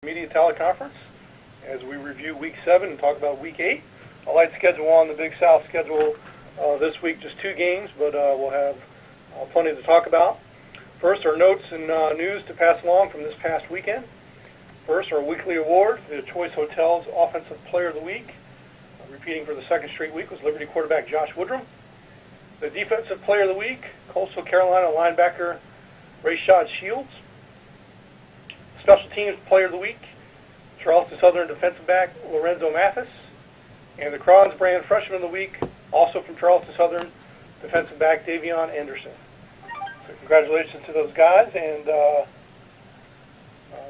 Media Teleconference as we review Week 7 and talk about Week 8. A light schedule on the Big South schedule this week, just 2 games, but we'll have plenty to talk about. First, our notes and news to pass along from this past weekend. First, our weekly award, the Choice Hotels Offensive Player of the Week. Repeating for the second straight week was Liberty quarterback Josh Woodrum. The Defensive Player of the Week, Coastal Carolina linebacker Rayshad Shields. Special Teams Player of the Week, Charleston Southern defensive back Lorenzo Mathis. And the Crons Brand Freshman of the Week, also from Charleston Southern, defensive back Davion Anderson. So congratulations to those guys, and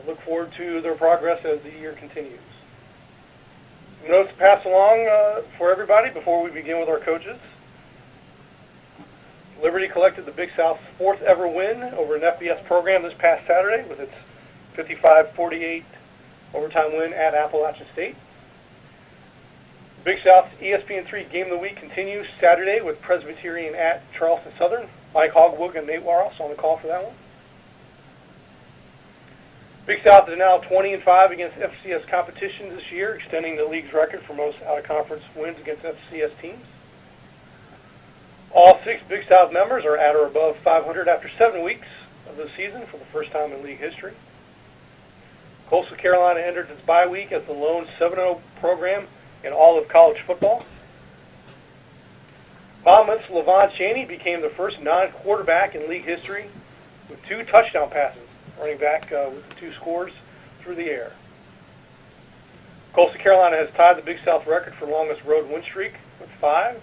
look forward to their progress as the year continues. Notes to pass along for everybody before we begin with our coaches. Liberty collected the Big South's 4th ever win over an FBS program this past Saturday with its 55-48 overtime win at Appalachian State. Big South's ESPN3 Game of the Week continues Saturday with Presbyterian at Charleston Southern. Mike Hogwood and Nate Warros on the call for that one. Big South is now 20-5 against FCS competition this year, extending the league's record for most out-of-conference wins against FCS teams. All 6 Big South members are at or above 500 after 7 weeks of the season for the first time in league history. Coastal Carolina entered its bye week as the lone 7-0 program in all of college football. Monmouth's Levon Chaney became the first non-quarterback in league history with 2 touchdown passes, running back with the 2 scores through the air. Coastal Carolina has tied the Big South record for longest road win streak with 5.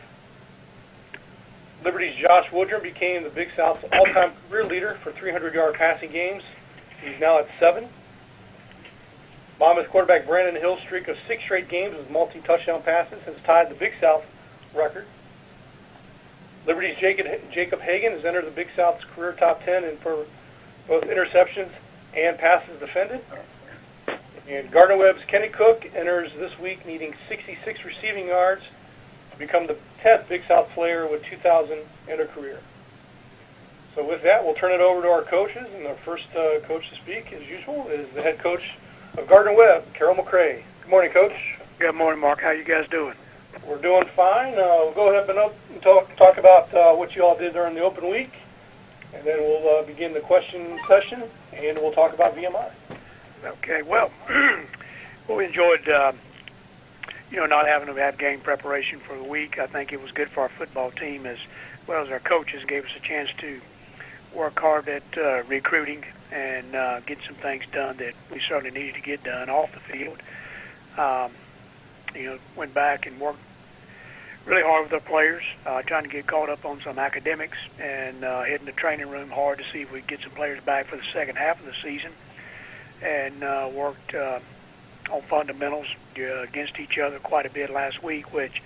Liberty's Josh Woodrum became the Big South's all-time career leader for 300-yard passing games. He's now at 7. Monmouth quarterback Brandon Hill's streak of 6 straight games with multi-touchdown passes has tied the Big South record. Liberty's Jacob Hagan has entered the Big South's career top 10 and for both interceptions and passes defended. And Gardner-Webb's Kenny Cook enters this week needing 66 receiving yards to become the 10th Big South player with 2,000 in a career. So with that, we'll turn it over to our coaches, and our first coach to speak, as usual, is the head coach of Gardner-Webb, Carroll McCray. Good morning, Coach. Good morning, Mark. How you guys doing? We're doing fine. We'll go ahead and talk about what you all did during the open week, and then we'll begin the question session, and we'll talk about VMI. Okay. Well, we enjoyed, not having to have game preparation for the week. I think it was good for our football team as well as our coaches. Gave us a chance to work hard at recruiting and get some things done that we certainly needed to get done off the field. Went back and worked really hard with our players, trying to get caught up on some academics and hitting the training room hard to see if we could get some players back for the second half of the season, and worked on fundamentals against each other quite a bit last week, which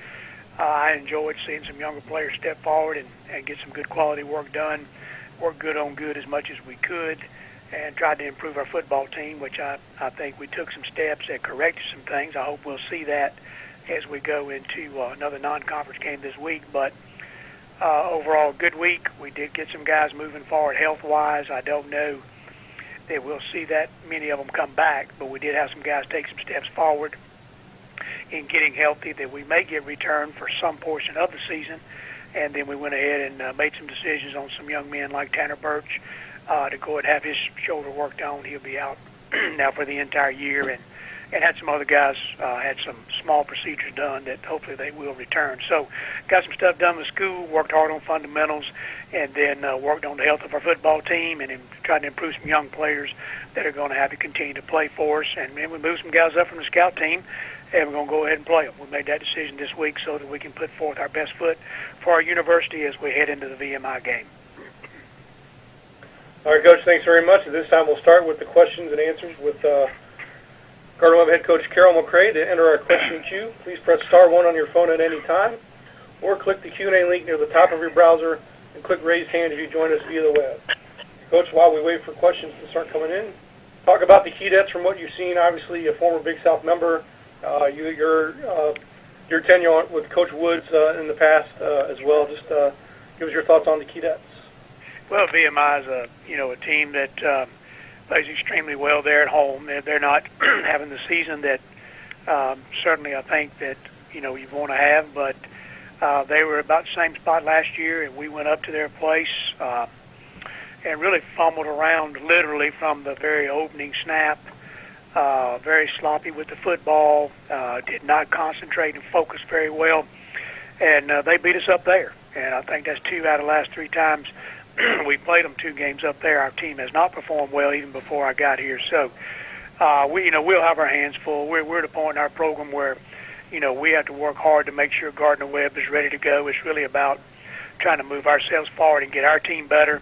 I enjoyed seeing some younger players step forward and get some good quality work done, work good on good as much as we could, and tried to improve our football team, which I think we took some steps that corrected some things. I hope we'll see that as we go into another non-conference game this week. But overall, good week. We did get some guys moving forward health-wise. I don't know that we'll see that many of them come back, but we did have some guys take some steps forward in getting healthy that we may get returned for some portion of the season. And then we went ahead and made some decisions on some young men like Tanner Birch to go and have his shoulder worked on. He'll be out now for the entire year, and had some other guys had some small procedures done that hopefully they will return. So got some stuff done with school, worked hard on fundamentals, and then worked on the health of our football team and tried to improve some young players that are going to have to continue to play for us. And then we moved some guys up from the scout team, and we're going to go ahead and play them. We made that decision this week so that we can put forth our best foot for our university as we head into the VMI game. All right, Coach, thanks very much. At this time, we'll start with the questions and answers with Gardner-Webb head coach Carroll McCray. To enter our question queue, please press *1 on your phone at any time, or click the Q&A link near the top of your browser and click raise hand if you join us via the web. Coach, while we wait for questions to start coming in, talk about the Keydets from what you've seen. Obviously, a former Big South member, your tenure with Coach Woods in the past as well. Just give us your thoughts on the Keydets. Well, VMI is a team that plays extremely well there at home. They're not having the season that certainly I think that you want to have, but they were about the same spot last year, and we went up to their place and really fumbled around literally from the very opening snap. Very sloppy with the football, did not concentrate and focus very well, and they beat us up there. And I think that's 2 out of the last 3 times we played them 2 games up there. Our team has not performed well even before I got here. So we'll have our hands full. We're at a point in our program where we have to work hard to make sure Gardner-Webb is ready to go. It's really about trying to move ourselves forward and get our team better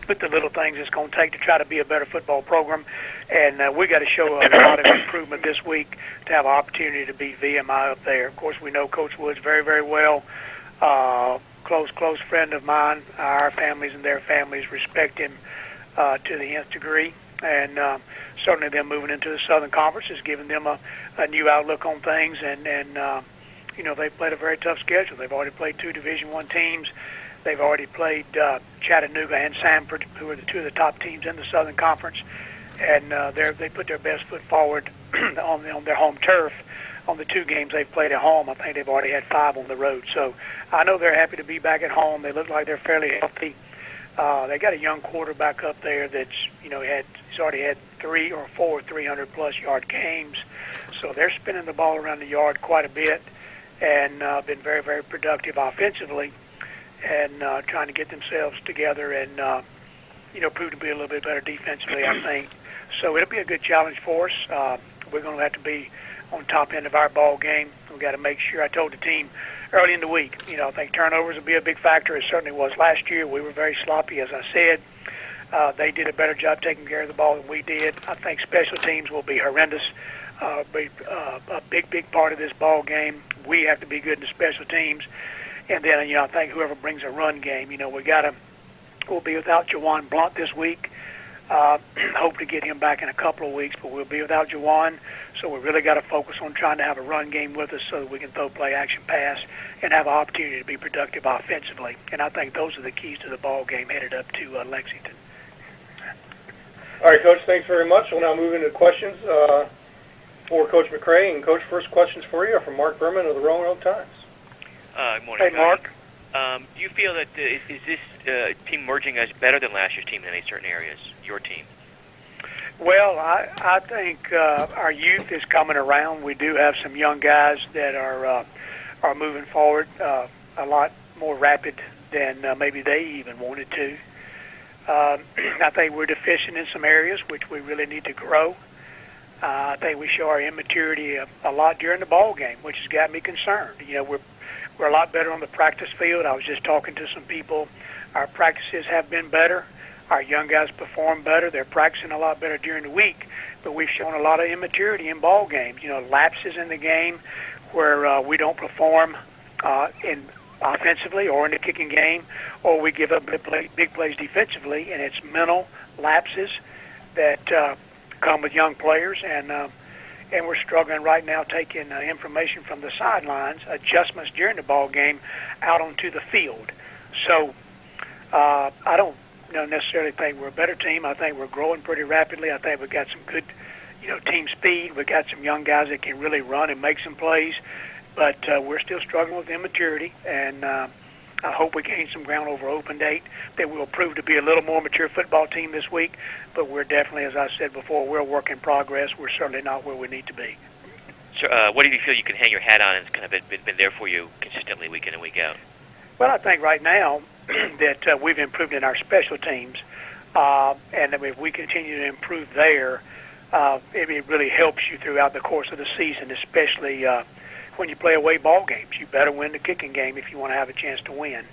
with the little things it's going to take to try to be a better football program. And we got to show a lot of improvement this week to have an opportunity to beat VMI up there. Of course, we know Coach Woods very, very well. Close friend of mine. Our families and their families respect him to the nth degree. And certainly them moving into the Southern Conference has given them a new outlook on things. And they've played a very tough schedule. They've already played 2 Division I teams. They've already played Chattanooga and Sanford, who are the 2 of the top teams in the Southern Conference. And they put their best foot forward on their home turf. On the 2 games they've played at home, I think they've already had 5 on the road. So I know they're happy to be back at home. They look like they're fairly healthy. They got a young quarterback up there that's he's already had 3 or 4 300-plus yard games. So they're spinning the ball around the yard quite a bit and been very, very productive offensively and trying to get themselves together and prove to be a little bit better defensively, I think. So it'll be a good challenge for us. We're going to have to be on top end of our ball game. We've got to make sure. I told the team early in the week, I think turnovers will be a big factor. It certainly was last year. We were very sloppy, as I said. They did a better job taking care of the ball than we did. I think special teams will be horrendous. Be a big part of this ball game. We have to be good in the special teams. And then, I think whoever brings a run game, we'll be without Jawan Blunt this week. Hope to get him back in a couple of weeks, but we'll be without Jawan. So we really got to focus on trying to have a run game with us so that we can throw play action pass and have an opportunity to be productive offensively. And I think those are the keys to the ball game headed up to Lexington. All right, Coach, thanks very much. We'll now move into questions for Coach McCray. And, Coach, first questions for you are from Mark Berman of the Roanoke Times. Good morning, hey, Mark. Do you feel that is this team merging as better than last year's team in any certain areas, your team? Well, I think our youth is coming around. We do have some young guys that are moving forward a lot more rapid than maybe they even wanted to. I think we're deficient in some areas which we really need to grow. I think we show our immaturity a lot during the ball game, which has got me concerned. We're a lot better on the practice field. I was just talking to some people. Our practices have been better. Our young guys perform better. They're practicing a lot better during the week, but we've shown a lot of immaturity in ball games. Lapses in the game where we don't perform in offensively or in the kicking game, or we give up big plays defensively, and it's mental lapses that come with young players, and we're struggling right now taking information from the sidelines, adjustments during the ball game, out onto the field. So I don't necessarily think we're a better team. I think we're growing pretty rapidly. I think we've got some good, team speed. We've got some young guys that can really run and make some plays, but we're still struggling with immaturity, and I hope we gain some ground over open date that will prove to be a little more mature football team this week, but we're definitely, as I said before, we're a work in progress. We're certainly not where we need to be. So what do you feel you can hang your hat on and it's kind of been there for you consistently week in and week out? Well, I think right now that we've improved in our special teams, and if we continue to improve there, it really helps you throughout the course of the season, especially when you play away ball games. You better win the kicking game if you want to have a chance to win.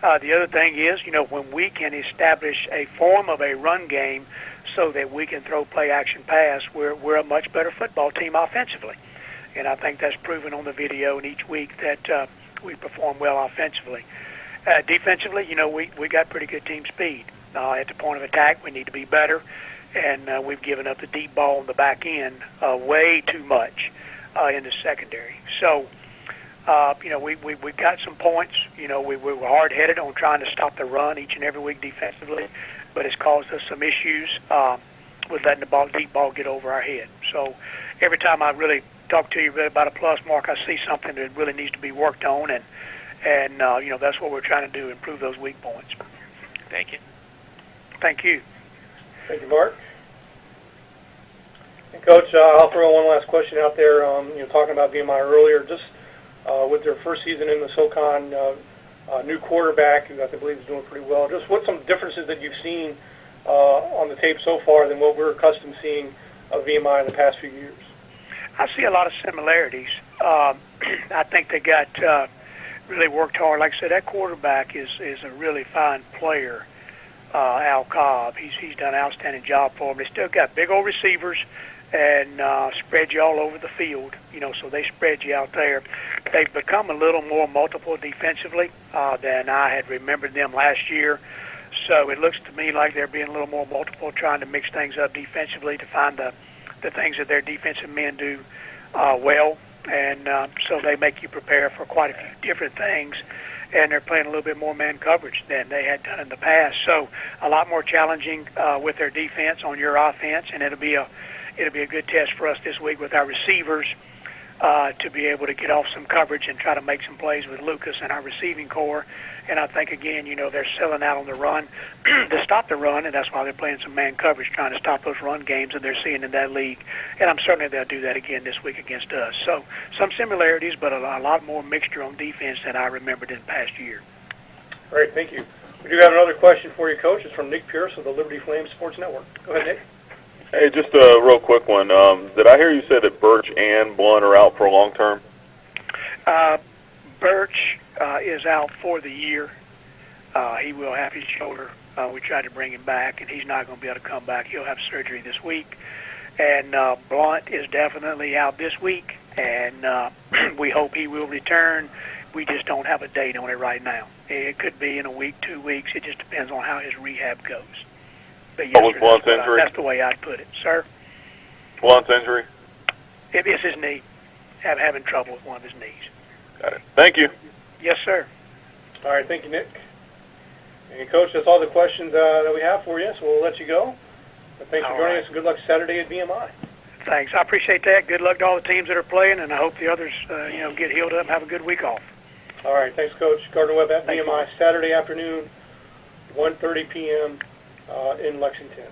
The other thing is, when we can establish a form of a run game so that we can throw play action pass, we're a much better football team offensively. And I think that's proven on the video and each week that we perform well offensively. Defensively, we got pretty good team speed. At the point of attack, we need to be better, and we've given up the deep ball on the back end way too much in the secondary. So, we got some points. We were hard-headed on trying to stop the run each and every week defensively, but it's caused us some issues with letting the deep ball get over our head. So every time I really talk to you really about a plus, Mark, I see something that really needs to be worked on, and that's what we're trying to do, improve those weak points. Thank you. Thank you. Thank you, Mark. And Coach, I'll throw one last question out there. Talking about VMI earlier, just with their first season in the SoCon, new quarterback who I believe is doing pretty well. Just what some differences that you've seen on the tape so far than what we're accustomed to seeing of VMI in the past few years? I see a lot of similarities. I think they got really worked hard. Like I said, that quarterback is a really fine player, Al Cobb. He's done an outstanding job for them. They still got big old receivers and spread you all over the field, so they spread you out there. They've become a little more multiple defensively than I had remembered them last year. So it looks to me like they're being a little more multiple, trying to mix things up defensively to find the things that their defensive men do well. And so they make you prepare for quite a few different things. And they're playing a little bit more man coverage than they had done in the past. So a lot more challenging with their defense on your offense, and it'll be a good test for us this week with our receivers to be able to get off some coverage and try to make some plays with Lucas and our receiving core. And I think, again, they're selling out on the run to stop the run, and that's why they're playing some man coverage, trying to stop those run games that they're seeing in that league. And I'm certain they'll do that again this week against us. So some similarities, but a lot more mixture on defense than I remembered in the past year. All right, thank you. We do have another question for you, Coach. It's from Nick Pierce of the Liberty Flames Sports Network. Go ahead, Nick. Hey, just a real quick one. Did I hear you say that Birch and Blunt are out for a long term? Birch is out for the year. He will have his shoulder. We tried to bring him back, and he's not going to be able to come back. He'll have surgery this week. And Blunt is definitely out this week, and we hope he will return. We just don't have a date on it right now. It could be in a week, 2 weeks. It just depends on how his rehab goes. But yes, was Blunt's injury? That's the way I'd put it, sir. Blunt's injury? It's his knee. Having trouble with one of his knees. Got it. Thank you. Yes, sir. All right, thank you, Nick. And Coach, that's all the questions that we have for you, so we'll let you go. But thanks for joining us, and good luck Saturday at VMI. Thanks. I appreciate that. Good luck to all the teams that are playing, and I hope the others, get healed up and have a good week off. All right, thanks, Coach. Gardner-Webb at VMI, Saturday afternoon, 1:30 p.m. In Lexington.